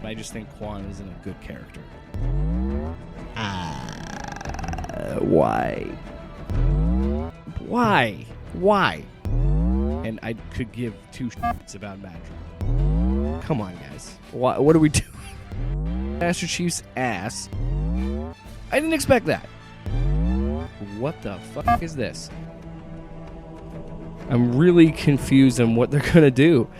but I just think Quan isn't a good character. Why? Why? And I could give two shits about Madrigal. Come on, guys. What are we doing? Master Chief's ass. I didn't expect that. What the fuck is this? I'm really confused on what they're gonna do.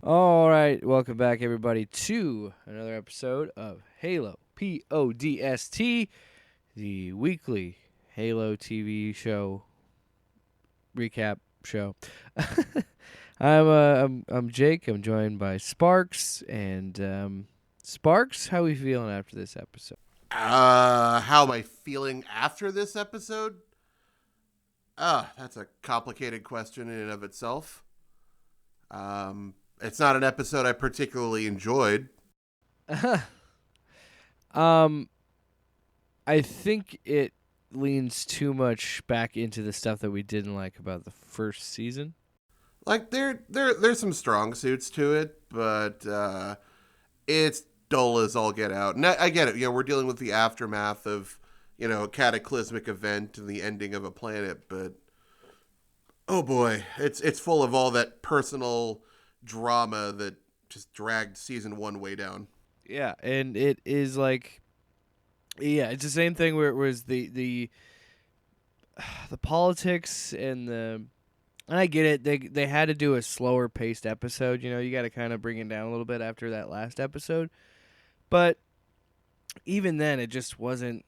All right, welcome back, everybody, to another episode of Halo PODST, the weekly Halo TV show recap show. I'm Jake. I'm joined by Sparks, and Sparks, how are we feeling after this episode? How am I feeling after this episode? That's a complicated question in and of itself. It's not an episode I particularly enjoyed. I think it leans too much back into the stuff that we didn't like about the first season. Like there's some strong suits to it, but it's dull as all get out. And I get it. You know, we're dealing with the aftermath of, you know, a cataclysmic event and the ending of a planet, but oh boy, it's full of all that personal drama that just dragged season 1 way down. Yeah, and it is like, yeah, it's the same thing where it was the politics and I get it. They had to do a slower paced episode. You know, you got to kind of bring it down a little bit after that last episode. But even then, it just wasn't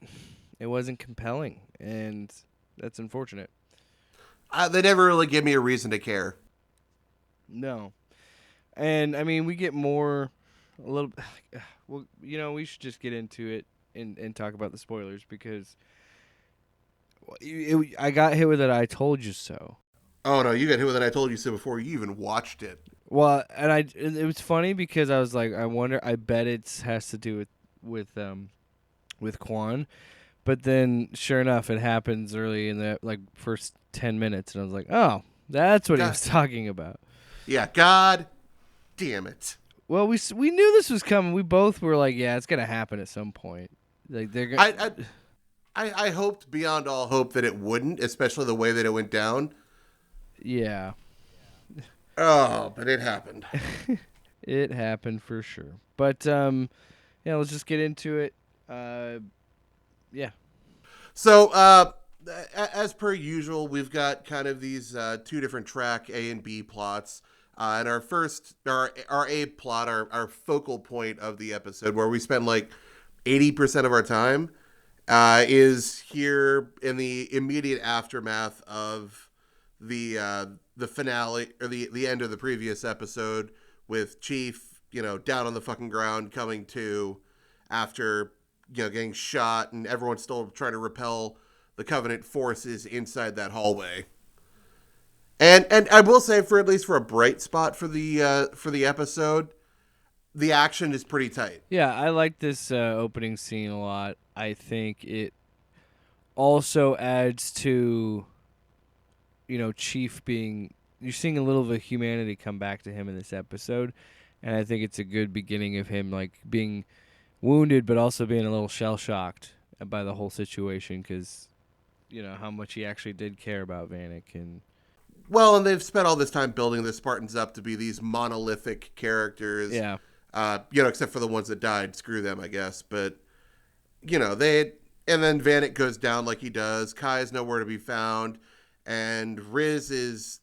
compelling, and that's unfortunate. They never really give me a reason to care. No. And, I mean, we get more, a little, well, you know, we should just get into it and talk about the spoilers, because I got hit with it, I told you so. Oh, no, you got hit with it, I told you so before you even watched it. Well, and it was funny because I was like, I bet it has to do with Quan. But then, sure enough, it happens early in the, like, first 10 minutes, and I was like, oh, that's what he was talking about. Yeah, God damn it. Well, we knew this was coming. We both were like, yeah, it's gonna happen at some point. Like they're gonna. I hoped beyond all hope that it wouldn't, especially the way that it went down. Yeah. Oh, but it happened. It happened for sure. But yeah, let's just get into it. Yeah. So, as per usual, we've got kind of these two different track A and B plots. And our A plot, our focal point of the episode, where we spend like 80% of our time, is here in the immediate aftermath of the finale, or the end of the previous episode, with Chief, you know, down on the fucking ground, coming to after, you know, getting shot, and everyone's still trying to repel the Covenant forces inside that hallway. And I will say, for at least for a bright spot for the episode, the action is pretty tight. Yeah, I like this opening scene a lot. I think it also adds to, you know, Chief being, you're seeing a little of a humanity come back to him in this episode, and I think it's a good beginning of him like being wounded, but also being a little shell shocked by the whole situation, because, you know, how much he actually did care about Vanek. And well, and they've spent all this time building the Spartans up to be these monolithic characters. Yeah. You know, except for the ones that died. Screw them, I guess. But, you know, and then Vanek goes down like he does. Kai is nowhere to be found. And Riz is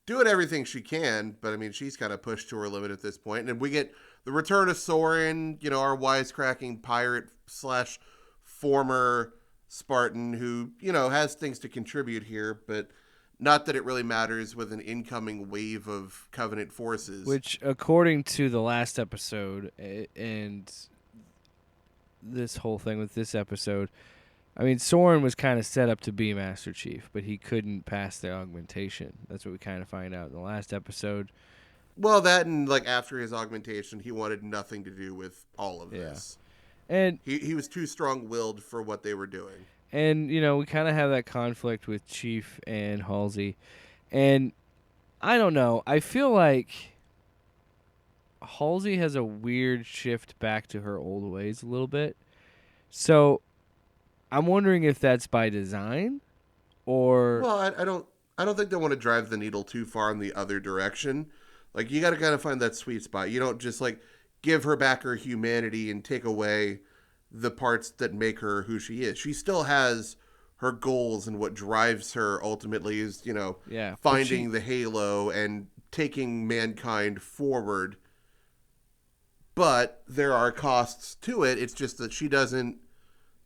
doing everything she can. But, I mean, she's kind of pushed to her limit at this point. And we get the return of Soren, you know, our wisecracking pirate / former Spartan who, you know, has things to contribute here. But not that it really matters with an incoming wave of Covenant forces. Which, according to the last episode and this whole thing with this episode, I mean, Soren was kind of set up to be Master Chief, but he couldn't pass the augmentation. That's what we kind of find out in the last episode. Well, that and, like, after his augmentation, he wanted nothing to do with all of this. And he was too strong-willed for what they were doing. And, you know, we kind of have that conflict with Chief and Halsey. And I don't know. I feel like Halsey has a weird shift back to her old ways a little bit. So I'm wondering if that's by design or Well, I don't think they want to drive the needle too far in the other direction. Like you got to kind of find that sweet spot. You don't just like give her back her humanity and take away the parts that make her who she is. She still has her goals, and what drives her ultimately is, yeah. But finding the halo and taking mankind forward. But there are costs to it. It's just that she doesn't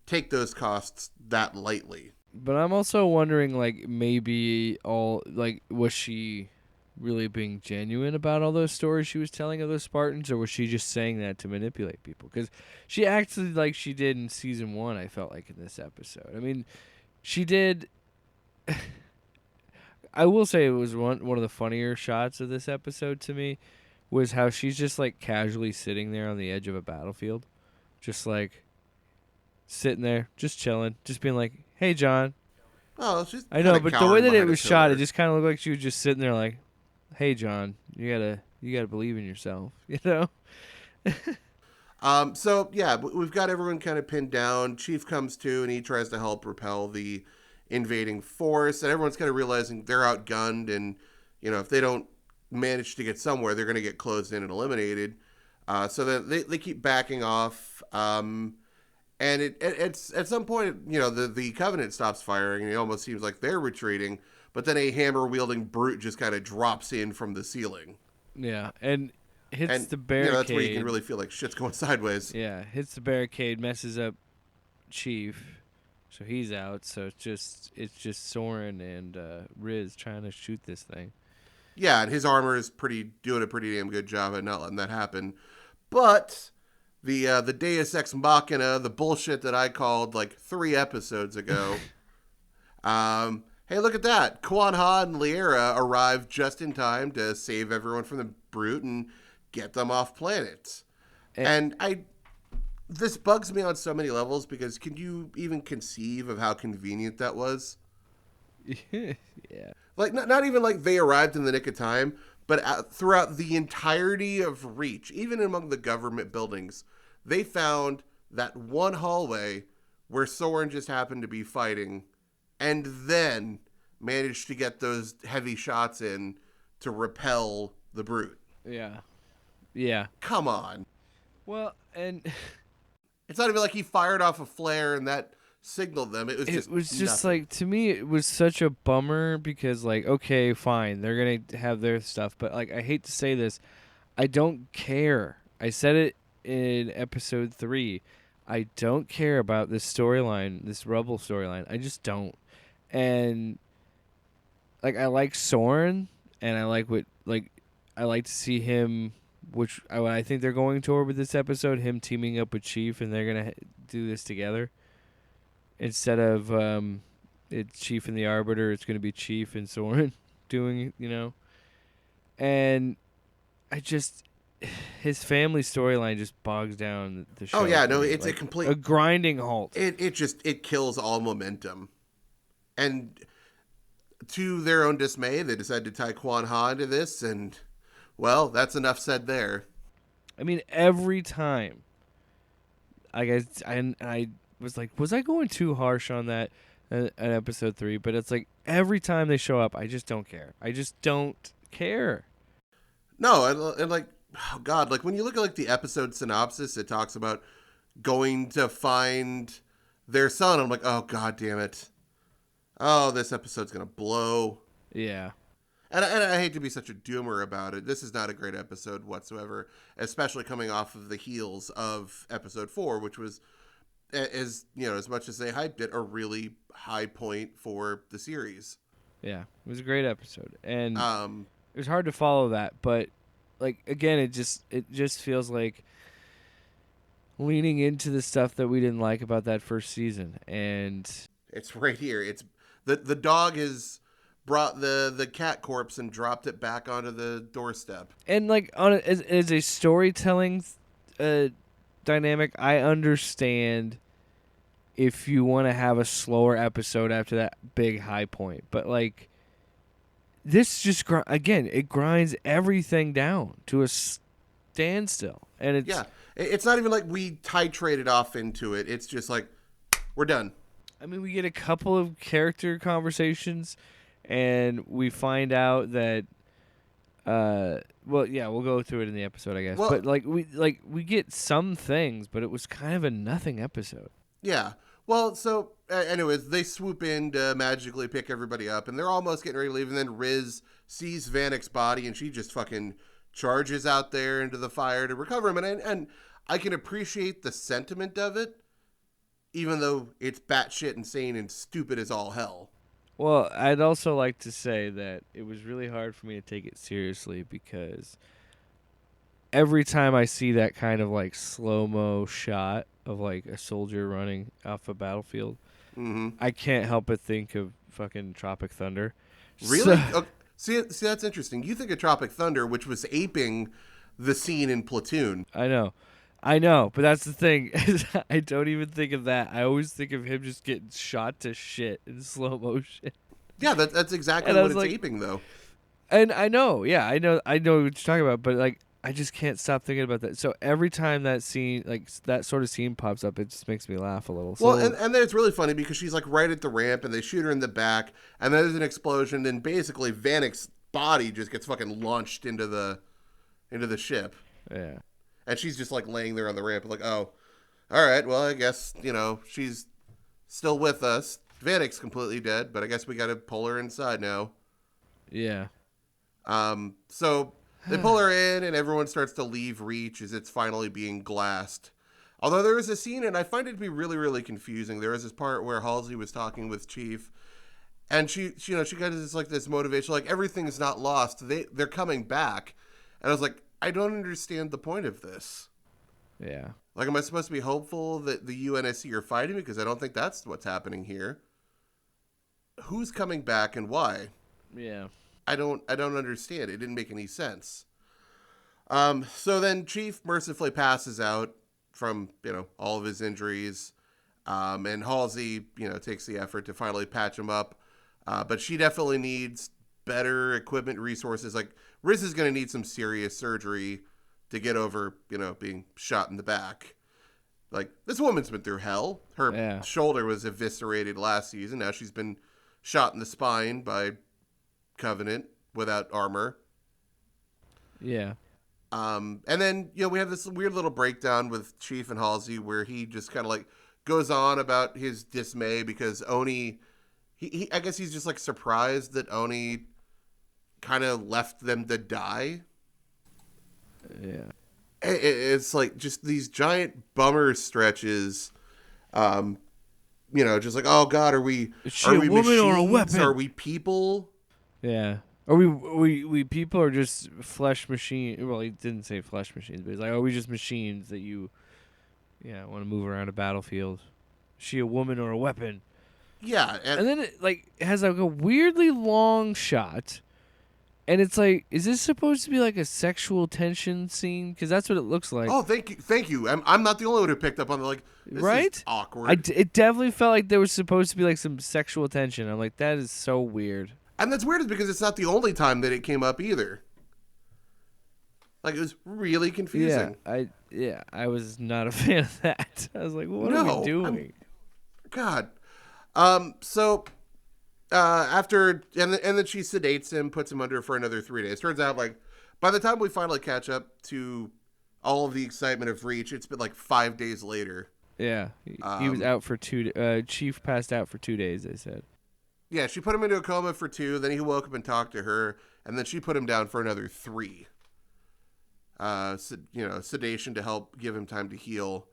take those costs that lightly. but I'm also wondering, like, maybe was she really being genuine about all those stories she was telling of those Spartans, or was she just saying that to manipulate people? Because she acted like she did in season 1. I felt like in this episode. I mean, she did. I will say it was one of the funnier shots of this episode to me was how she's just like casually sitting there on the edge of a battlefield, just like sitting there, just chilling, just being like, "Hey, John." Oh, she's I kind know, of but the way cowering that it behind a was shot, it pillar. just kind of looked like she was just sitting there, like, "Hey, John, you gotta believe in yourself," you know? So yeah, we've got everyone kind of pinned down. Chief comes to and he tries to help repel the invading force, and everyone's kind of realizing they're outgunned, and if they don't manage to get somewhere, they're going to get closed in and eliminated. So then they keep backing off, and it's at some point, the Covenant stops firing, and it almost seems like they're retreating. But then a hammer wielding brute just kind of drops in from the ceiling, Yeah, and hits and the that's where you can barricade. really feel like shit's going sideways. Yeah, hits the barricade, messes up Chief, so he's out. So it's just Soren and Riz trying to shoot this thing. Yeah, and his armor is doing a pretty damn good job at not letting that happen. But the Deus Ex Machina, the bullshit that I called like 3 episodes ago. Hey, look at that! Quan Ha and Liera arrive just in time to save everyone from the brute and get them off planet. Eh, And this bugs me on so many levels because can you even conceive of how convenient that was? yeah, Like not even like they arrived in the nick of time, but throughout the entirety of Reach, even among the government buildings, they found that one hallway where Soren just happened to be fighting, and then managed to get those heavy shots in to repel the brute. yeah, yeah. Come on. Well, and It's not even like he fired off a flare and that signaled them. It was it just was just nothing. like, to me, it was such a bummer because, like, okay, fine, they're gonna have their stuff, but like, I hate to say this, I don't care. I said it in episode 3. I don't care about this storyline, this Rubble storyline. I just don't. And like, I like Soren, and I like to see him, which I think they're going toward with this episode, him teaming up with Chief, and they're gonna do this together instead of it's Chief and the Arbiter. It's gonna be Chief and Soren doing it, and I just his family storyline just bogs down the Oh show yeah, for no, me, it's a like complete. a grinding halt. It kills all momentum. And to their own dismay, they decided to tie Quan Ha into this, and well, that's enough said there. I mean, every time, I guess, I was I going too harsh on that at episode 3? But it's like every time they show up, I just don't care. I just don't care. No, and like, oh god, like when you look at like the episode synopsis, it talks about going to find their son. I'm like, oh god damn it. Oh, this episode's gonna blow. Yeah, And I hate to be such a doomer about it. This is not a great episode whatsoever, especially coming off of the heels of episode 4, which was, as much as they hyped it, a really high point for the series. yeah, it was a great episode, and Um, it was hard to follow that. But like, again, it just feels like leaning into the stuff that we didn't like about that first season, and it's right here. It's the dog has brought the cat corpse and dropped it back onto the doorstep. like as a storytelling uh, dynamic, I understand if you want to have a slower episode after that big high point, but like this just again, it grinds everything down to a standstill, and it's. Yeah, it's not even like we titrated off into it. It's just like we're done. I mean, we get a couple of character conversations, and we find out that. Well, yeah, we'll go through it in the episode, I guess. Well, But we get some things, but it was kind of a nothing episode. yeah. Well, so anyways, they swoop in to magically pick everybody up, and they're almost getting ready to leave. And then Riz sees Vanek's body, and she just fucking charges out there into the fire to recover him. And I can appreciate the sentiment of it, even though it's batshit insane and stupid as all hell. Well, I'd also like to say that it was really hard for me to take it seriously because every time I see that kind of like slow-mo shot of like a soldier running off a battlefield, I can't help but think of fucking Tropic Thunder. Really? So, Okay. See, that's interesting. You think of Tropic Thunder, which was aping the scene in Platoon. I know, but that's the thing. Is I don't even think of that. I always think of him just getting shot to shit in slow motion. Yeah, that's exactly And I what was it's like, aping, though. and I know, yeah, I know what you're talking about, but like, I just can't stop thinking about that. So every time that scene, like that sort of scene pops up, it just makes me laugh a little. So, Well, and then it's really funny because she's like right at the ramp, and they shoot her in the back, and there's an explosion, and basically Vanek's body just gets fucking launched into the ship, yeah, and she's just like laying there on the ramp, like, oh, all right, well, I guess she's still with us. Vanek's completely dead, but I guess we got to pull her inside now. yeah, So they pull her in, and everyone starts to leave Reach as it's finally being glassed. Although there is a scene, and I find it to be really, really confusing. There was this part where Halsey was talking with Chief, and she got this motivation, like everything's not lost. They're coming back, and I was like, I don't understand the point of this. yeah. Like, am I supposed to be hopeful that the UNSC are fighting? Because I don't think that's what's happening here. Who's coming back and why? Yeah. I don't understand. It didn't make any sense. So then Chief mercifully passes out from, all of his injuries. And Halsey, takes the effort to finally patch him up. But she definitely needs better equipment resources. Like, Riz is going to need some serious surgery to get over, being shot in the back. Like, this woman's been through hell. Her shoulder was eviscerated last season. Now she's been shot in the spine by Covenant without armor. Yeah. And then, we have this weird little breakdown with Chief and Halsey where he just kind of like goes on about his dismay because Oni, I guess he's just like surprised that Oni kind of left them to die. Yeah. It's like just these giant bummer stretches. Just like, oh God, are we a woman machines? or a weapon? Are we people? Yeah. Are we people are just flesh machine? Well, he didn't say flesh machines, but he's like, are we just machines that you, want to move around a battlefield? Is she a woman or a weapon? Yeah, and then it has like a weirdly long shot, and it's like, is this supposed to be like a sexual tension scene? Because that's what it looks like. Oh, thank you. I'm not the only one who picked up on the this right? Is awkward. It definitely felt like there was supposed to be like some sexual tension. I'm like, that is so weird. And that's weird because it's not the only time that it came up either. Like, it was really confusing. I was not a fan of that. I was like, what are we doing? God. So after and then she sedates him, puts him under for another 3 days. Turns out, like, by the time we finally catch up to all of the excitement of Reach, it's been like 5 days later. Yeah, he was out for 2. Chief passed out for 2 days. They said. Yeah, she put him into a coma for 2. Then he woke up and talked to her, and then she put him down for another 3. Sedation to help give him time to heal.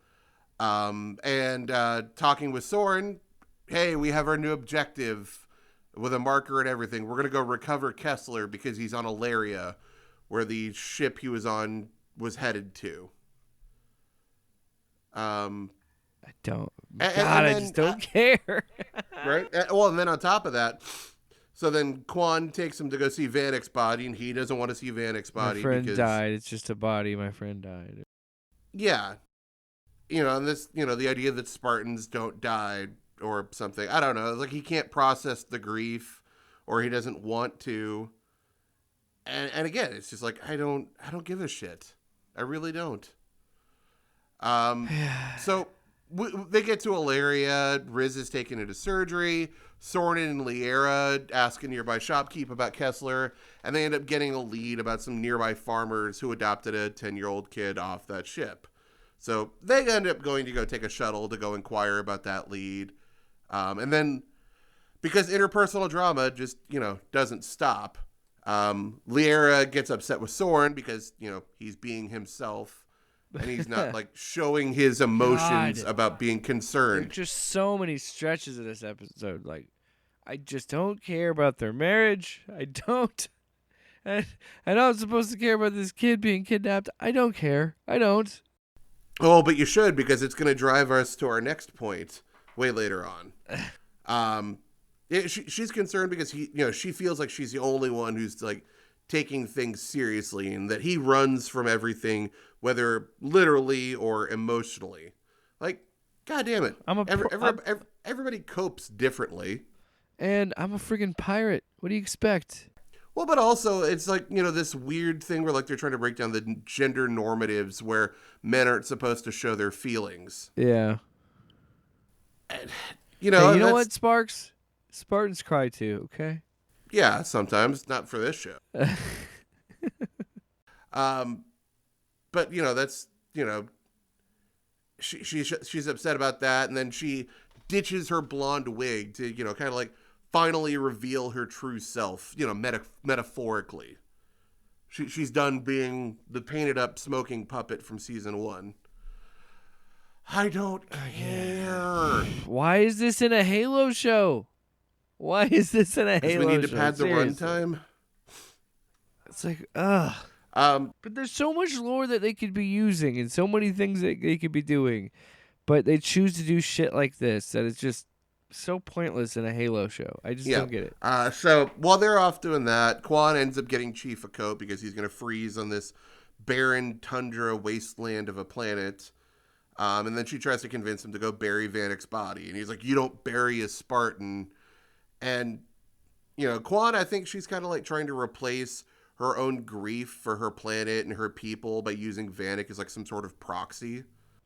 And talking with Soren, hey, we have our new objective with a marker and everything. We're gonna go recover Kessler because he's on Aleria, where the ship he was on was headed to. I don't. I just don't care. Right? Well, and then on top of that, so then Quan takes him to go see Vanek's body, and he doesn't want to see Vanek's body. My friend died. It's just a body. My friend died. Yeah. And this, the idea that Spartans don't die or something. I don't know. It's like he can't process the grief, or he doesn't want to. And again, it's just like I don't give a shit. I really don't. So they get to Aleria. Riz is taken into surgery. Soren and Liera ask a nearby shopkeep about Kessler, and they end up getting a lead about some nearby farmers who adopted a 10-year-old kid off that ship. So they end up going to go take a shuttle to go inquire about that lead. And then, because interpersonal drama just, doesn't stop, Liera gets upset with Soren because, he's being himself. And he's not like showing his emotions God. about being concerned. There's just so many stretches of this episode. Like, I just don't care about their marriage. I don't. I know I'm supposed to care about this kid being kidnapped. I don't care. I don't. Oh, but you should, because it's going to drive us to our next point way later on. She's concerned because she feels like she's the only one who's like taking things seriously, and that he runs from everything, whether literally or emotionally. Like, God damn it. Everybody copes differently. And I'm a friggin' pirate. What do you expect? Well, but also it's like, this weird thing where like they're trying to break down the gender normatives where men aren't supposed to show their feelings. Yeah. And, Hey, you know what, Sparks? Spartans cry too, okay? Yeah, sometimes. Not for this show. But, that's, she's upset about that, and then she ditches her blonde wig to, kind of like finally reveal her true self, metaphorically. She's done being the painted up smoking puppet from season 1. I don't care. Why is this in a Halo show? Why is this in a Halo show? We need to pad the runtime. It's like, ugh. But there's so much lore that they could be using and so many things that they could be doing. But they choose to do shit like this that is just so pointless in a Halo show. I just don't get it. So while they're off doing that, Quan ends up getting Chief a coat because he's going to freeze on this barren tundra wasteland of a planet. And then she tries to convince him to go bury Vanek's body. And he's like, you don't bury a Spartan. And, Quan, I think she's kind of like trying to replace her own grief for her planet and her people by using Vanek as like some sort of proxy.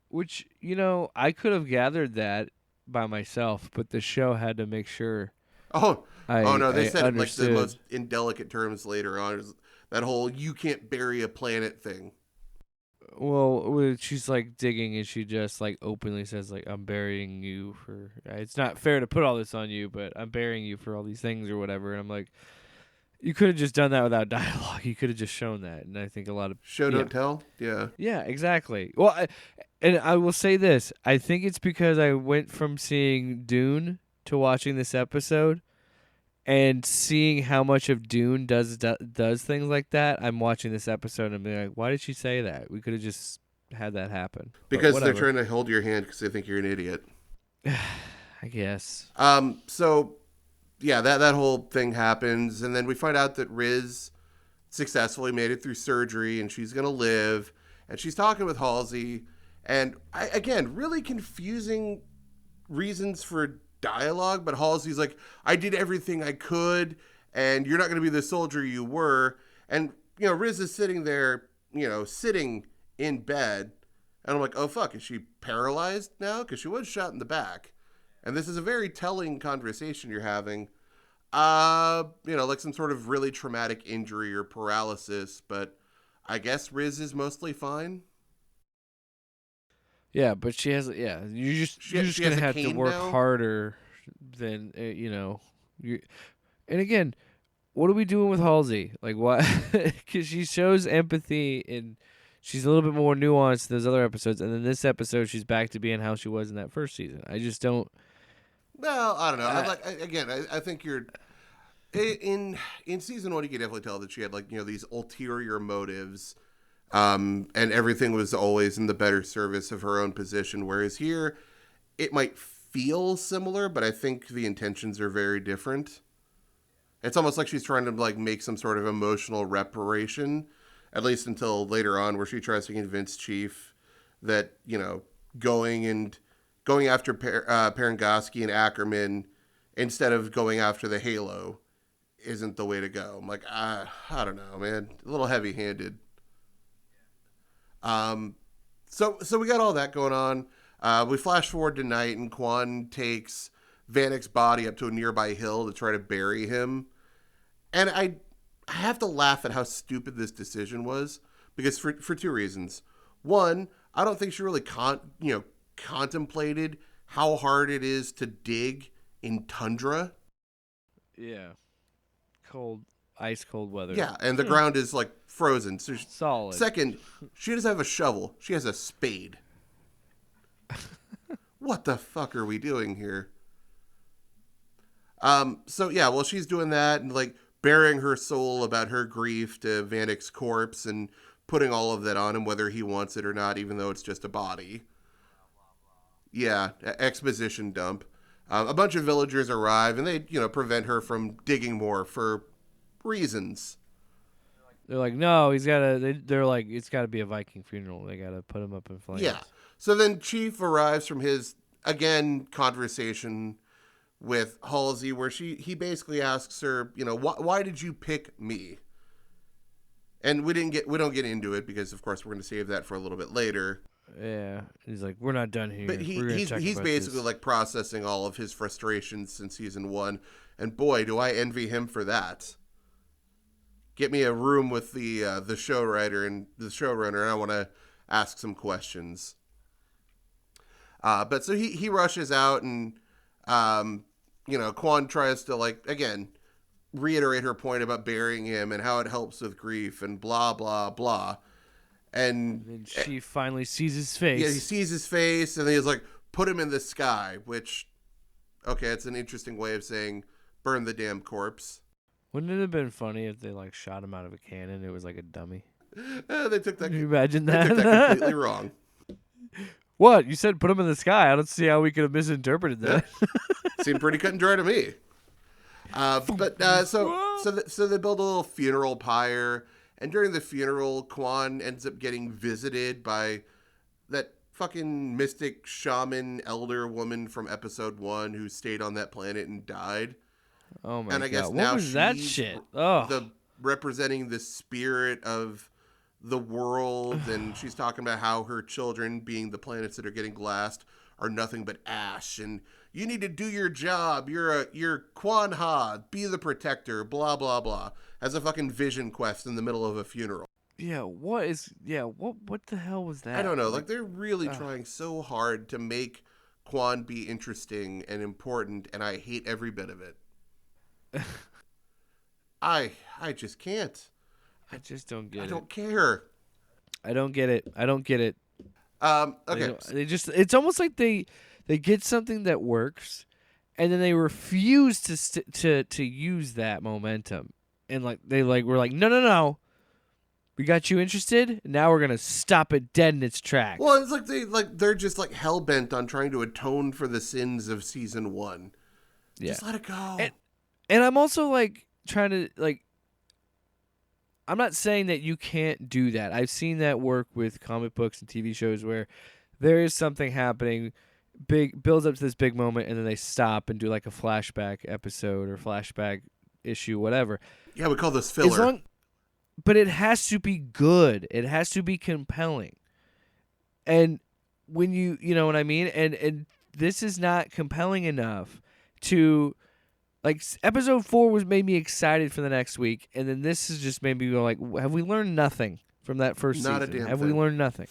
Which, I could have gathered that by myself, but the show had to make sure. They said it like the understood. most indelicate terms later on. That whole you can't bury a planet thing. Well, she's like digging and she just like openly says like, I'm burying you for, it's not fair to put all this on you, but I'm burying you for all these things or whatever. And I'm like, you could have just done that without dialogue. You could have just shown that. And I think a lot of show don't tell. Yeah. Yeah, exactly. Well, I will say this. I think it's because I went from seeing Dune to watching this episode. And seeing how much of Dune does things like that, I'm watching this episode and I'm being like, why did she say that? We could have just had that happen. Because they're trying to hold your hand because they think you're an idiot. I guess. So, yeah, that whole thing happens. And then we find out that Riz successfully made it through surgery and she's going to live. And she's talking with Halsey. And, again, really confusing reasons for dialogue, but Halsey's like, I did everything I could, and you're not going to be the soldier you were. And, Riz is sitting there, sitting in bed, and I'm like, oh, fuck, is she paralyzed now? Because she was shot in the back. And this is a very telling conversation you're having. Like some sort of really traumatic injury or paralysis, but I guess Riz is mostly fine. Yeah, but she has. Yeah, you're just gonna have to work harder than You, and again, what are we doing with Halsey? Like, why? Because she shows empathy and she's a little bit more nuanced than those other episodes. And then this episode, she's back to being how she was in that first season. I just don't. Well, I don't know. I think you're in season 1. You can definitely tell that she had these ulterior motives. And everything was always in the better service of her own position. Whereas here, it might feel similar, but I think the intentions are very different. It's almost like she's trying to make some sort of emotional reparation, at least until later on, where she tries to convince Chief that going after Parangoski and Ackerman instead of going after the Halo isn't the way to go. I'm like, I don't know, man. A little heavy-handed. So we got all that going on. We flash forward to night, and Quan takes Vanek's body up to a nearby hill to try to bury him. And I have to laugh at how stupid this decision was, because for two reasons. One, I don't think she really contemplated how hard it is to dig in tundra. Yeah. Cold, ice cold weather. Yeah, and the ground is like frozen. So solid. Second, she doesn't have a shovel. She has a spade. What the fuck are we doing here? So yeah, well, she's doing that and like bearing her soul about her grief to Vanek's corpse and putting all of that on him, whether he wants it or not, even though it's just a body. Yeah, exposition dump. A bunch of villagers arrive and they, prevent her from digging more for reasons. They're like, no, he's got to. They're like, it's got to be a Viking funeral. They got to put him up in flames. Yeah. So then Chief arrives from his again conversation with Halsey, where he basically asks her, why did you pick me? And we don't get into it because, of course, we're going to save that for a little bit later. Yeah, he's like, we're not done here. But he's basically like processing all of his frustrations since season 1, and boy, do I envy him for that. Get me a room with the showrunner, and I want to ask some questions. But so he rushes out, and Quan tries to again reiterate her point about burying him and how it helps with grief and blah blah blah. And then she finally sees his face. Yeah, he sees his face, and then he's like, "Put him in the sky." Which, okay, it's an interesting way of saying burn the damn corpse. Wouldn't it have been funny if they shot him out of a cannon? It was like a dummy. They took that. Can you imagine that? They took that completely wrong. What? You said put him in the sky. I don't see how we could have misinterpreted that. Seemed pretty cut and dry to me. So they build a little funeral pyre, and during the funeral, Quan ends up getting visited by that fucking mystic shaman elder woman from episode 1 who stayed on that planet and died. Oh my god! And I guess what now was that shit? Representing the spirit of the world, and she's talking about how her children, being the planets that are getting glassed, are nothing but ash, and you need to do your job. You're Quan Ha, be the protector, blah blah blah. As a fucking vision quest in the middle of a funeral. Yeah, what the hell was that? I don't know. They're really trying so hard to make Quan be interesting and important, and I hate every bit of it. I just can't. I just don't get it. I don't care. I don't get it. Okay. It's almost like they get something that works, and then they refuse to use that momentum, and we're like, no, we got you interested. Now we're gonna stop it dead in its tracks. Well, it's they're just hell bent on trying to atone for the sins of season 1. Yeah. Just let it go. And I'm also trying to I'm not saying that you can't do that. I've seen that work with comic books and TV shows where there is something happening, builds up to this big moment, and then they stop and do a flashback episode or flashback issue, whatever. Yeah, we call this filler. But it has to be good. It has to be compelling. And when you know what I mean? And this is not compelling enough to... episode 4 made me excited for the next week, and then this has just made me go have we learned nothing from that first season? Not a damn Have thing. we learned nothing?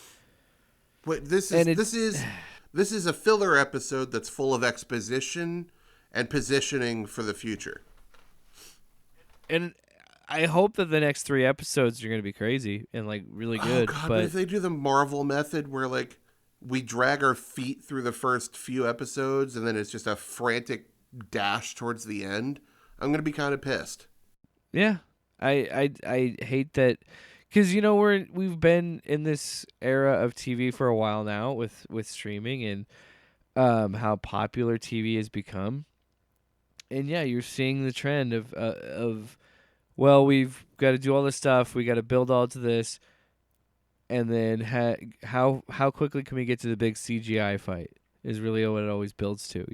Wait, this is a filler episode that's full of exposition and positioning for the future. And I hope that the next 3 episodes are going to be crazy and really good. Oh God, but if they do the Marvel method where we drag our feet through the first few episodes and then it's just a frantic dash towards the end, I'm gonna be kind of pissed. Yeah, I hate that because we've been in this era of TV for a while now with streaming and how popular TV has become, and yeah, you're seeing the trend of well, we've got to do all this stuff, we got to build all to this, and then how quickly can we get to the big CGI fight is really what it always builds to,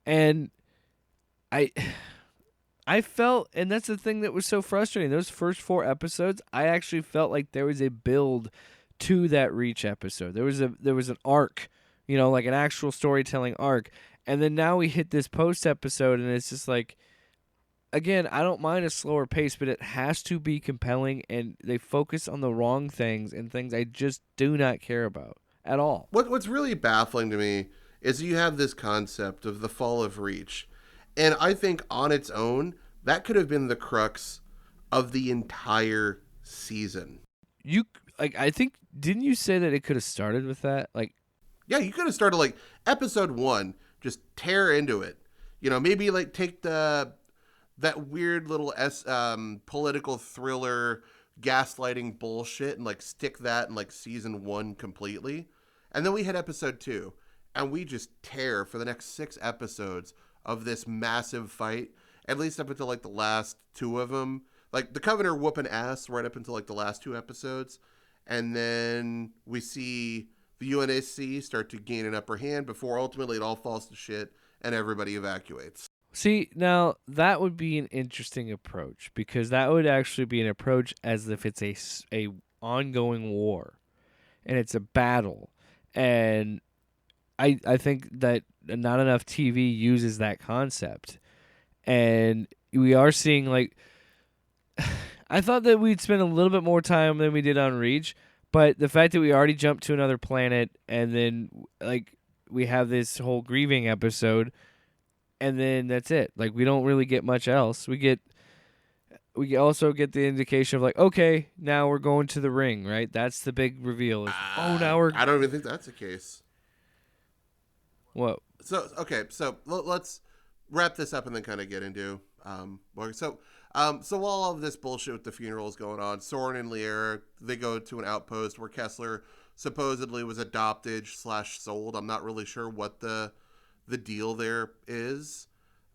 And I I felt, and that's the thing that was so frustrating. Those first 4 episodes, I actually felt like there was a build to that Reach episode. There was an arc, like an actual storytelling arc. And then now we hit this post episode, and it's just like, again, I don't mind a slower pace, but it has to be compelling, and they focus on the wrong things and things I just do not care about at all. What's really baffling to me is you have this concept of the fall of Reach, and I think on its own that could have been the crux of the entire season. You like, I think, didn't you say that it could have started with that? Like, Yeah, you could have started like episode 1, just tear into it. Maybe like take that weird little political thriller gaslighting bullshit and like stick that in like season 1 completely. And then we hit episode 2 and we just tear for the next 6 episodes of this massive fight, at least up until like the last 2 of them. Like the Covenant whooping ass right up until like the last 2 episodes. And then we see the UNSC start to gain an upper hand before ultimately it all falls to shit and everybody evacuates. see, now that would be an interesting approach, because that would actually be an approach as if it's a ongoing war and it's a battle. And I think that not enough TV uses that concept. And we are seeing, like, I thought that we'd spend a little bit more time than we did on Reach, but the fact that we already jumped to another planet, and then, like, we have this whole grieving episode, and then that's it. Like, we don't really get much else. We also get the indication of, like, okay, now we're going to the ring, right? That's the big reveal. Now we're I don't even think that's the case. what? So let's wrap this up and then kind of get into so while all of this bullshit with the funeral is going on, Soren and Aleria, they go to an outpost where Kessler supposedly was adopted / sold. I'm not really sure what the deal there is.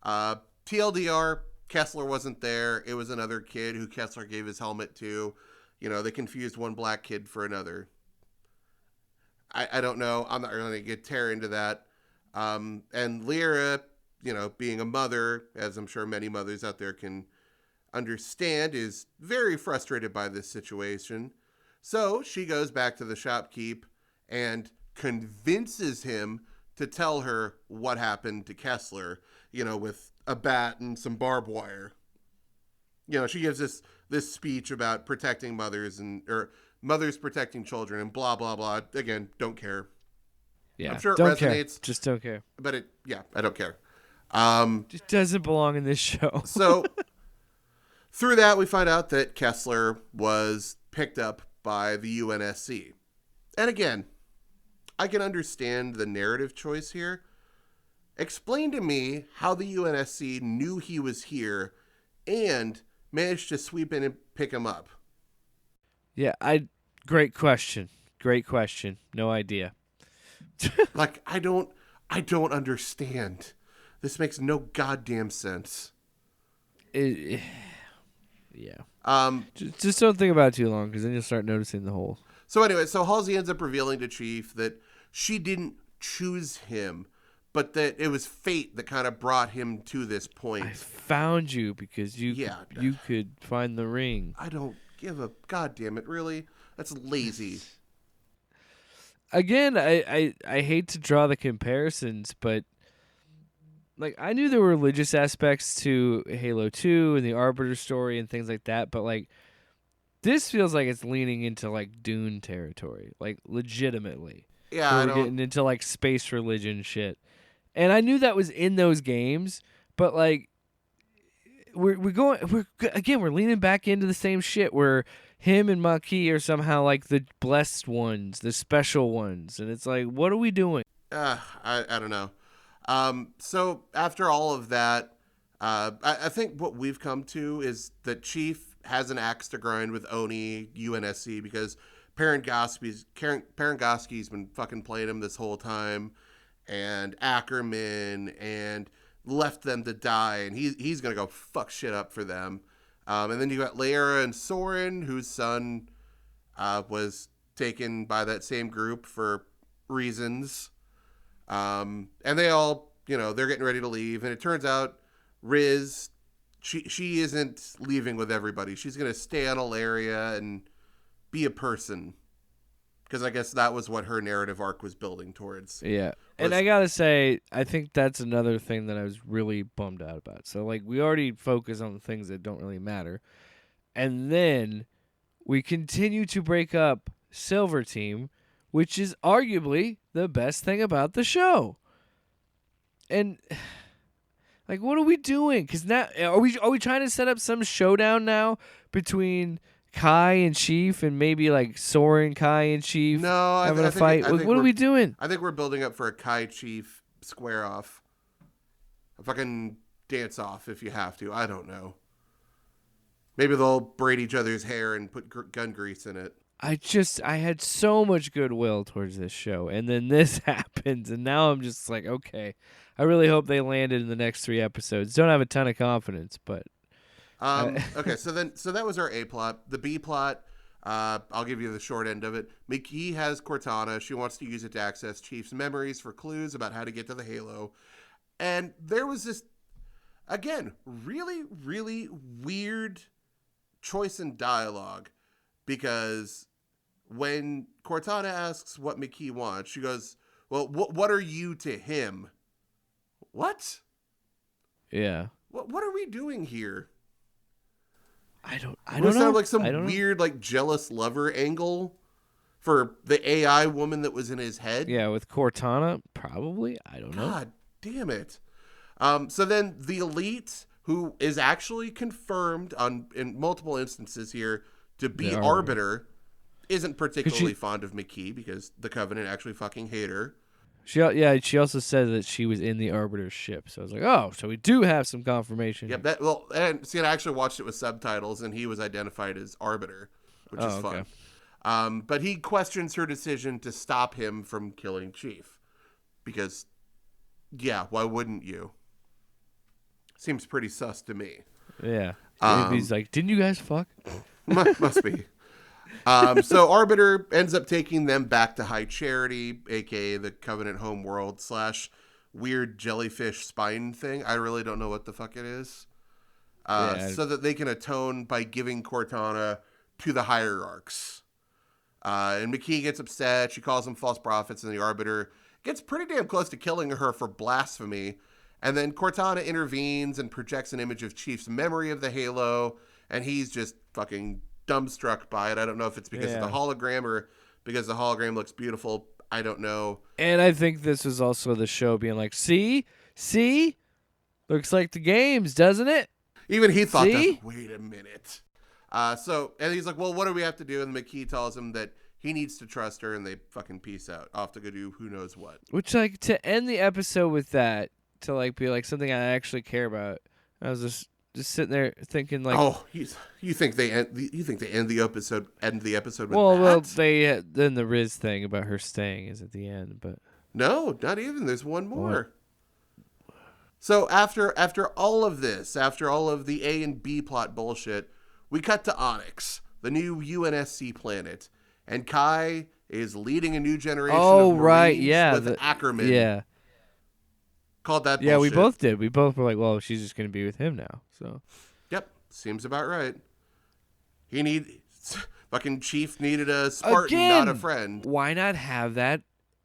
TLDR, Kessler wasn't there. It was another kid who Kessler gave his helmet to. They confused one black kid for another. I don't know. I'm not really going to tear into that. And Aleria, being a mother, as I'm sure many mothers out there can understand, is very frustrated by this situation. So she goes back to the shopkeep and convinces him to tell her what happened to Kessler, with a bat and some barbed wire. She gives this speech about protecting mothers or mothers protecting children and blah, blah, blah. Again, don't care. Yeah, I'm sure it don't resonates. Care. Just don't care. But I don't care. Just doesn't belong in this show. So through that, we find out that Kessler was picked up by the UNSC. And again, I can understand the narrative choice here. Explain to me how the UNSC knew he was here and managed to sweep in and pick him up. Yeah, great question. Great question. No idea. Like, I don't understand. This makes no goddamn sense. Yeah. Just don't think about it too long, because then you'll start noticing the hole. So anyway, Halsey ends up revealing to Chief that she didn't choose him, but that it was fate that kind of brought him to this point. I found you because you could find the ring. I don't give a goddamn it, really? That's lazy. Again, I hate to draw the comparisons, but like, I knew there were religious aspects to Halo 2 and the Arbiter story and things like that, but like, this feels like it's leaning into like Dune territory, like legitimately. Yeah, we're getting into like space religion shit, and I knew that was in those games, but like, we're leaning back into the same shit where him and Maquis are somehow like the blessed ones, the special ones, and it's like, what are we doing? I don't know. So after all of that, I think what we've come to is that Chief has an axe to grind with Oni, UNSC, because Parangosky's been fucking playing him this whole time, and Ackerman, and left them to die, and he's gonna go fuck shit up for them. And then you got Aleria and Soren, whose son was taken by that same group for reasons. And they all, they're getting ready to leave. And it turns out Riz she isn't leaving with everybody. She's gonna stay on Aleria and be a person. Because I guess that was what her narrative arc was building towards. Yeah. And I gotta say, I think that's another thing that I was really bummed out about. So, like, we already focus on the things that don't really matter. And then we continue to break up Silver Team, which is arguably the best thing about the show. And, like, what are we doing? Because now, are we trying to set up some showdown now between Kai and Chief, and maybe like Soren, Kai, and Chief No, having a fight? What are we doing? I think we're building up for a Kai Chief square off. A fucking dance off if you have to. I don't know. Maybe they'll braid each other's hair and put gun grease in it. I had so much goodwill towards this show, and then this happens, and now I'm just like, okay, I really hope they landed in the next 3 episodes. Don't have a ton of confidence, but okay, so that was our A plot. The B plot, I'll give you the short end of it. McKee has Cortana. She wants to use it to access Chief's memories for clues about how to get to the Halo. And there was this, again, really, really weird choice in dialogue, because when Cortana asks what McKee wants, she goes, well, what are you to him? What? Yeah. What are we doing here? I don't Was know. that like some weird, like, jealous lover angle for the AI woman that was in his head? Yeah, with Cortana, probably. I don't know. God damn it. So then the Elite, who is actually confirmed in multiple instances here to be Arbiter, isn't particularly fond of McKee because the Covenant actually fucking hate her. She also said that she was in the Arbiter's ship. So I was like, oh, so we do have some confirmation. Yep. And see, I actually watched it with subtitles, and he was identified as Arbiter, which is fun. Okay. But he questions her decision to stop him from killing Chief, because, yeah, why wouldn't you? Seems pretty sus to me. Yeah. He's like, didn't you guys fuck? Must be. So Arbiter ends up taking them back to High Charity, aka the Covenant homeworld / weird jellyfish spine thing. I really don't know what the fuck it is. So that they can atone by giving Cortana to the hierarchs. And McKee gets upset. She calls them false prophets, and the Arbiter gets pretty damn close to killing her for blasphemy. And then Cortana intervenes and projects an image of Chief's memory of the Halo, and he's just fucking dumbstruck by it. I don't know if it's because of the hologram or because the hologram looks beautiful. I don't know. And I think this was also the show being like, see, looks like the games, doesn't it? Even he thought that. Wait a minute. And he's like, well, what do we have to do? And McKee tells him that he needs to trust her, and they fucking peace out. Off to go do who knows what. Which, like, to end the episode with that, to like be like something I actually care about, I was just sitting there thinking like, oh, you think they end the episode with that? Well, they then the Riz thing about her staying is at the end, but no, not even. There's one more. What? So after all of this, after all of the A and B plot bullshit, we cut to Onyx, the new UNSC planet, and Kai is leading a new generation of Marines with Ackerman. Yeah. Called that bullshit. Yeah, we both did. We both were like, well, she's just going to be with him now. So. Yep. Seems about right. Fucking Chief needed a Spartan, not a friend. Why not have that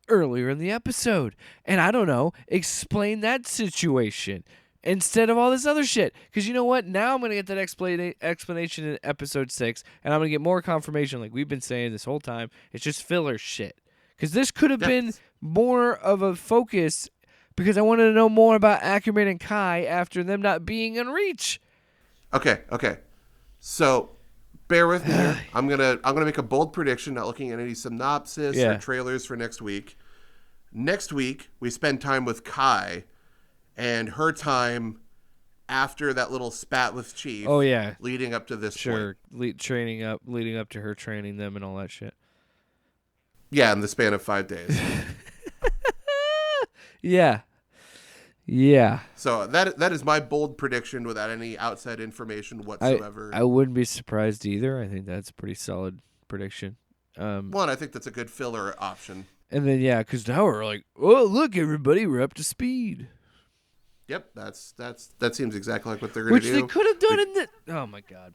earlier in the episode? And I don't know, explain that situation instead of all this other shit. Because you know what? Now I'm going to get that explanation in episode 6, and I'm going to get more confirmation like we've been saying this whole time. It's just filler shit. Because this could have been more of a focus, because I wanted to know more about Ackerman and Kai after them not being in reach. Okay. So, bear with me here. I'm gonna make a bold prediction, not looking at any synopsis or trailers for next week. Next week, we spend time with Kai and her time after that little spat with Chief. Oh, yeah. Leading up to this point. Leading up to her training them and all that shit. Yeah, in the span of 5 days. Yeah. So that is my bold prediction without any outside information whatsoever. I wouldn't be surprised either. I think that's a pretty solid prediction. One, I think that's a good filler option. And then, because now we're like, oh, look, everybody, we're up to speed. Yep, that seems exactly like what they're going to Which do. they could have done in the. Oh my god.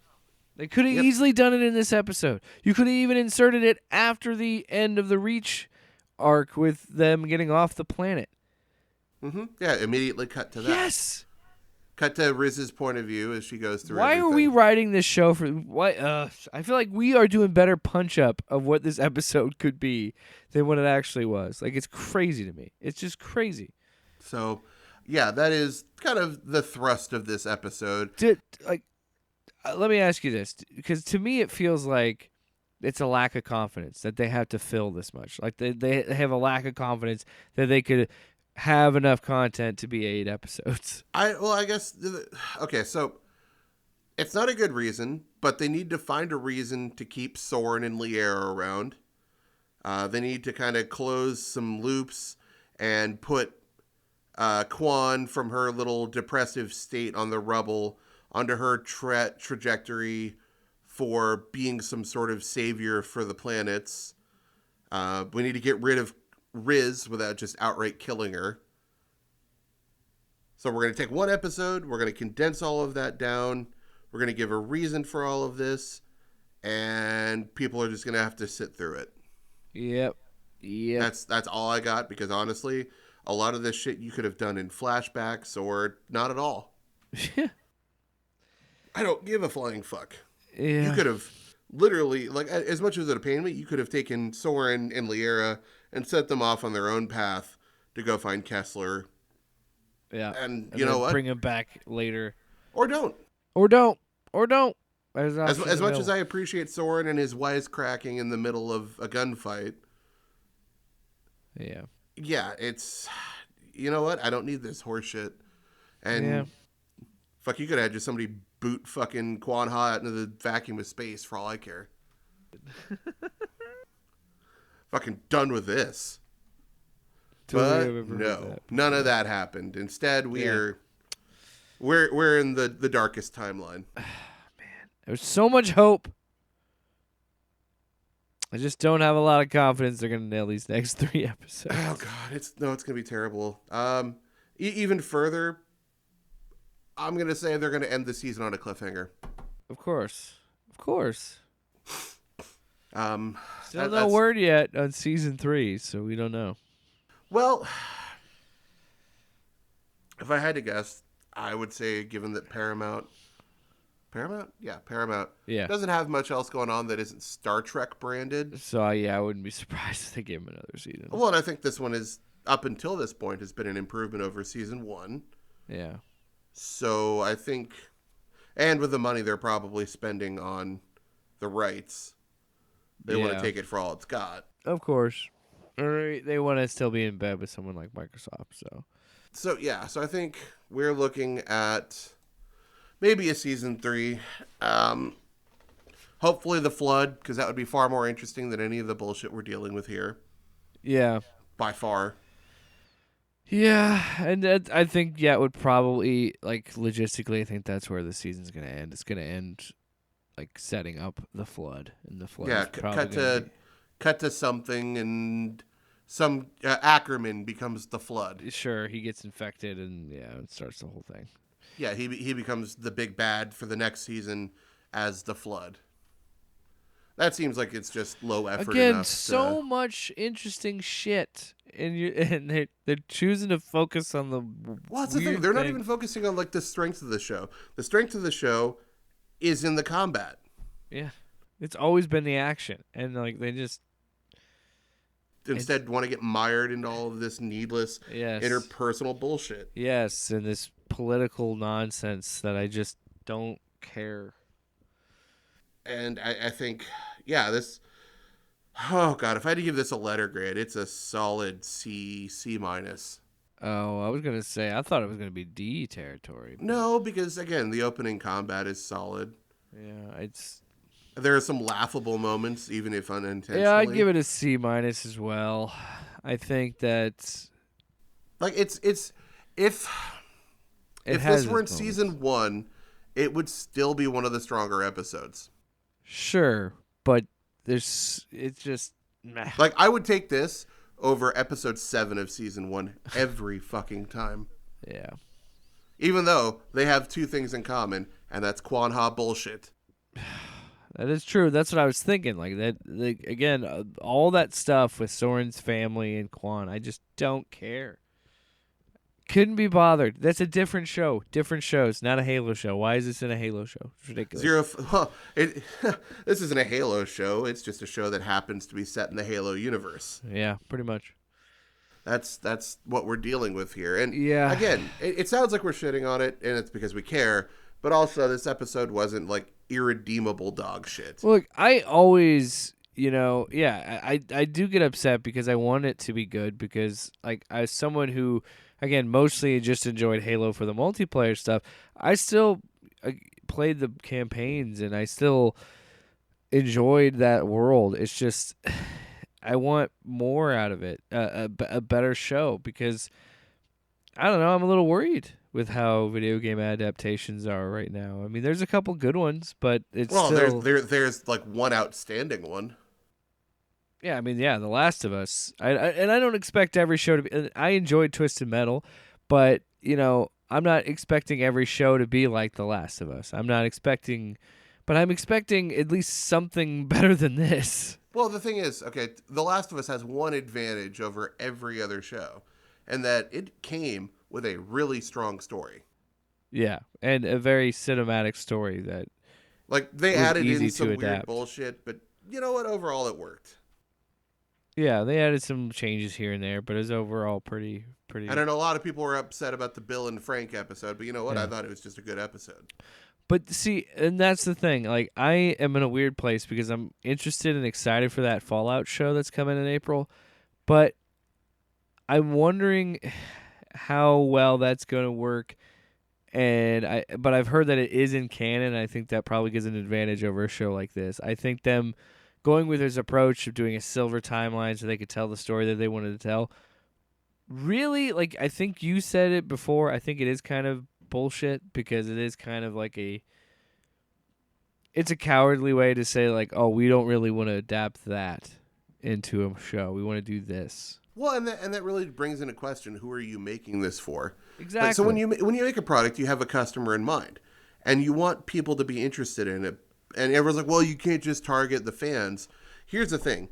They could have Yep. easily done it in this episode. You could have even inserted it after the end of the Reach arc with them getting off the planet. Yeah, immediately cut to that. Yes. Cut to Riz's point of view as she goes through Why everything. are we writing this show for? Why? I feel like we are doing better punch up of what this episode could be than what it actually was. Like, it's crazy to me. It's just crazy. So, yeah, that is kind of the thrust of this episode. Let me ask you this, because to me it feels like it's a lack of confidence that they have to fill this much. Like they have a lack of confidence that they could have enough content to be 8 episodes. I guess okay, so it's not a good reason, but they need to find a reason to keep Soren and Liera around. They need to kind of close some loops and put Quan from her little depressive state on the rubble onto her trajectory for being some sort of savior for the planets. We need to get rid of Riz without just outright killing her. So we're going to take one episode, we're going to condense all of that down, we're going to give a reason for all of this, and people are just going to have to sit through it. Yep. That's all I got, because honestly, a lot of this shit you could have done in flashbacks or not at all. I don't give a flying fuck. Yeah. You could have literally, like, as much as it pained me, you could have taken Soren and Liera and set them off on their own path to go find Kessler. Yeah. And you know what? Bring him back later. Or don't. Or don't. As much as I appreciate Soren and his wisecracking in the middle of a gunfight. Yeah. Yeah, it's, you know what? I don't need this horse shit. And fuck, you could have had just somebody boot fucking Quan Ha out into the vacuum of space for all I care. Fucking done with this. But no, none of that happened. Instead, we're in the darkest timeline. Man, there's so much hope. I just don't have a lot of confidence they're gonna nail these next 3 episodes. Oh god, it's gonna be terrible. Even further, I'm gonna say they're gonna end the season on a cliffhanger. Of course. Still no word yet on season 3, so we don't know. Well, if I had to guess, I would say, given that Paramount doesn't have much else going on that isn't Star Trek branded. So I wouldn't be surprised if they gave him another season. Well, and I think this one is, up until this point, has been an improvement over season 1. Yeah. So I think, and with the money they're probably spending on the rights, they want to take it for all it's got. Of course. Or they want to still be in bed with someone like Microsoft. So I think we're looking at maybe a season 3. Hopefully the Flood, because that would be far more interesting than any of the bullshit we're dealing with here. Yeah. By far. Yeah, and I think it would probably, like, logistically, I think that's where the season's going to end. It's going to end, like, setting up the Flood. And the Flood cut to something, and some Ackerman becomes the Flood. Sure, he gets infected, and it starts the whole thing. Yeah, he becomes the big bad for the next season as the Flood. That seems like it's just low effort. Again, so much interesting shit, and they're choosing to focus on the. Well, that's the thing. They're not even focusing on, like, the strength of the show. The strength of the show is in the combat. Yeah, it's always been the action, and like they just instead want to get mired into all of this needless interpersonal bullshit. Yes, and this political nonsense that I just don't care. And I think, this. Oh god, if I had to give this a letter grade, it's a solid C minus. Oh, I was gonna say I thought it was gonna be D territory. No, because again, the opening combat is solid. Yeah, there are some laughable moments, even if unintentionally. Yeah, I'd give it a C minus as well. I think that, like, if this were in season 1, it would still be one of the stronger episodes. Sure, but it's just meh. Like, I would take this over episode 7 of season 1 every fucking time. Yeah. Even though they have two things in common, and that's Kwanha bullshit. That is true. That's what I was thinking. Like that, like, again, all that stuff with Soren's family and Quan, I just don't care. Couldn't be bothered. That's a different show. Different shows, not a Halo show. Why is this in a Halo show? It's ridiculous. This isn't a Halo show. It's just a show that happens to be set in the Halo universe. Yeah, pretty much. That's what we're dealing with here. And Yeah. again, it sounds like we're shitting on it, and it's because we care. But also, this episode wasn't like irredeemable dog shit. Look, I always, I do get upset because I want it to be good because, like, as someone who, again, mostly just enjoyed Halo for the multiplayer stuff, I still played the campaigns and I still enjoyed that world. It's just, I want more out of it, a better show because, I don't know, I'm a little worried with how video game adaptations are right now. I mean, there's a couple good ones, but it's still... there's like one outstanding one. Yeah, I mean, The Last of Us. I don't expect every show to be... I enjoyed Twisted Metal, but, I'm not expecting every show to be like The Last of Us. I'm expecting at least something better than this. Well, the thing is, okay, The Last of Us has one advantage over every other show, and that it came with a really strong story. Yeah, and a very cinematic story that like they added in some weird adapt. bullshit, but you know what? Overall, it worked. Yeah, they added some changes here and there, but it was overall pretty. And I know a lot of people were upset about the Bill and Frank episode, but you know what? Yeah. I thought it was just a good episode. But see, and that's the thing. Like, I am in a weird place because I'm interested and excited for that Fallout show that's coming in April, but I'm wondering how well that's going to work. But I've heard that it is in canon. I think that probably gives an advantage over a show like this. I think them going with his approach of doing a silver timeline so they could tell the story that they wanted to tell. Really, like, I think you said it before. I think it is kind of bullshit because it is kind of like it's a cowardly way to say, like, oh, we don't really want to adapt that into a show. We want to do this. Well, and that really brings into question, who are you making this for? Exactly. Like, so when you make a product, you have a customer in mind, and you want people to be interested in it. And everyone's like, well, you can't just target the fans. Here's the thing.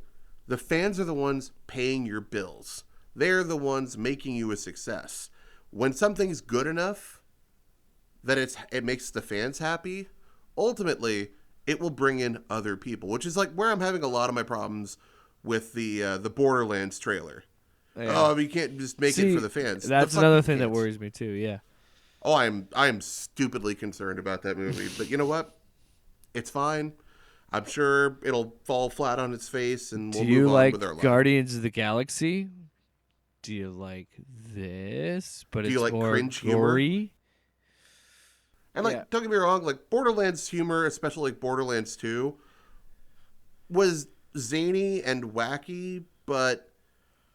The fans are the ones paying your bills. They're the ones making you a success. When something's good enough that it makes the fans happy, ultimately, it will bring in other people, which is like where I'm having a lot of my problems with the Borderlands trailer. Yeah. Oh, you can't just make it for the fans. That's another thing that worries me too. Yeah. Oh, I'm stupidly concerned about that movie, but you know what? It's fine. I'm sure it'll fall flat on its face, and we'll move on with our life. Do you like Guardians of the Galaxy? Do you like this? But do you like more cringe gory? Humor? And like, don't get me wrong, like Borderlands humor, especially like Borderlands 2, was zany and wacky, but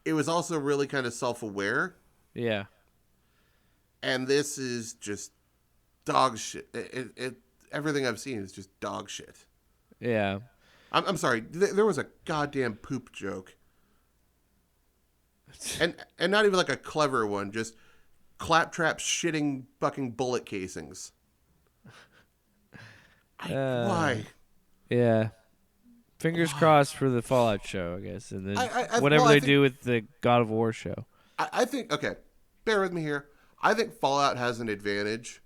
it was also really kind of self-aware. Yeah. And this is just dog shit. Everything I've seen is just dog shit. Yeah. I'm sorry. There was a goddamn poop joke. And not even like a clever one, just claptrap shitting fucking bullet casings. Why? Yeah. Fingers crossed for the Fallout show, I guess, and then whatever they do with the God of War show. I think, okay, bear with me here. I think Fallout has an advantage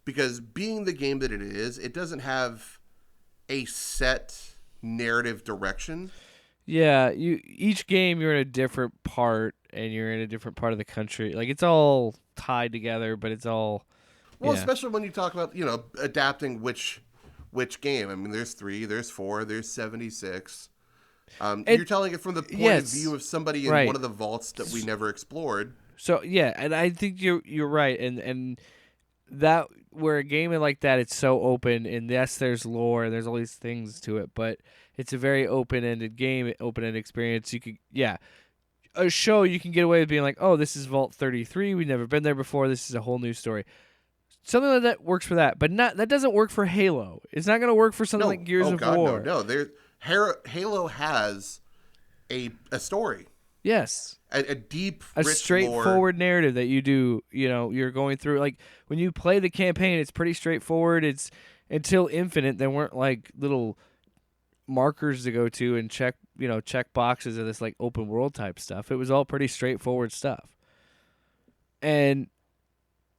because being the game that it is, it doesn't have a set narrative direction. Yeah, each game you're in a different part, and you're in a different part of the country. Like, it's all tied together, but it's all... Well, especially when you talk about, adapting which game. I mean, there's 3, there's 4, there's 76. You're telling it from the point of view of somebody in one of the vaults that we never explored. So, yeah, and I think you're right, and that where a game like that, it's so open, and yes, there's lore, and there's all these things to it, but it's a very open-ended game, open-ended experience. You could, a show you can get away with being like, oh, this is Vault 33, we've never been there before, this is a whole new story. Something like that works for that, but that doesn't work for Halo. It's not going to work for something like Gears of War. No. Halo has a story. Yes. A deep, A rich straightforward lore. narrative that you do, you're going through. Like, when you play the campaign, it's pretty straightforward. It's until Infinite, there weren't, like, little markers to go to and check boxes of this, like, open world type stuff. It was all pretty straightforward stuff. And,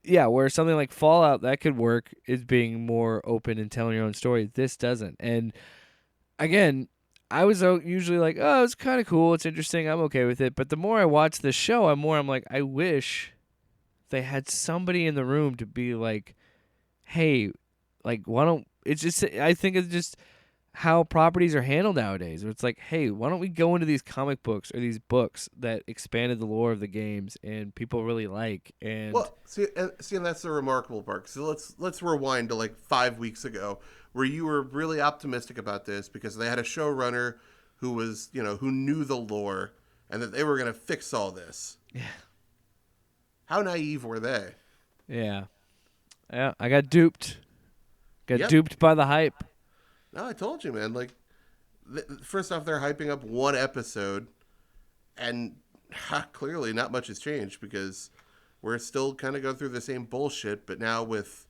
yeah, where something like Fallout, that could work, is being more open and telling your own story. This doesn't. And, again, I was usually like, oh, it's kind of cool. It's interesting. I'm okay with it. But the more I watch the show, I'm like, I wish they had somebody in the room to be like, hey, like, why don't it's just, I think it's just how properties are handled nowadays, where it's like, hey, why don't we go into these comic books or these books that expanded the lore of the games and people really like. And Well, and that's the remarkable part. So let's rewind to like 5 weeks ago, where you were really optimistic about this because they had a showrunner who was, who knew the lore and that they were going to fix all this. Yeah. How naive were they? Yeah. Yeah, I got duped. Yep. Duped by the hype. No, I told you, man. Like, first off, they're hyping up one episode, and clearly not much has changed because we're still kind of going through the same bullshit, but now with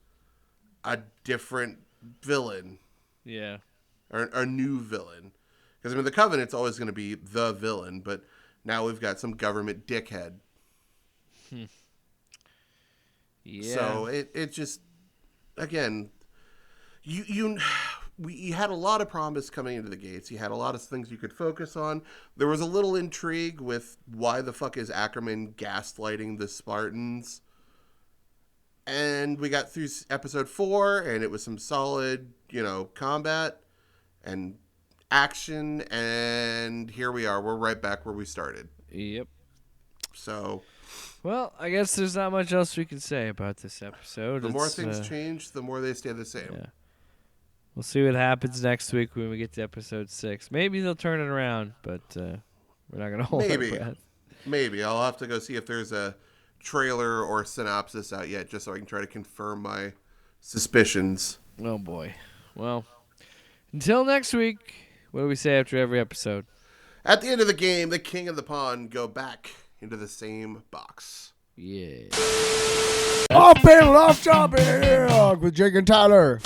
a different villain. Yeah. Or a new villain. Because, I mean, the Covenant's always going to be the villain, but now we've got some government dickhead. Yeah. So it just, again, you had a lot of promise coming into the gates. You had a lot of things you could focus on. There was a little intrigue with why the fuck is Ackerman gaslighting the Spartans. And we got through episode 4, and it was some solid, combat and action, and here we are. We're right back where we started. Yep. So, well, I guess there's not much else we can say about this episode. The more things change, the more they stay the same. Yeah. We'll see what happens next week when we get to episode 6. Maybe they'll turn it around, but we're not going to hold our breath. Maybe. I'll have to go see if there's a trailer or synopsis out yet, just so I can try to confirm my suspicions. Oh, boy. Well, until next week, what do we say after every episode? At the end of the game, the king and the pawn go back into the same box. Yeah. Off panel, off topic with Jake and Tyler.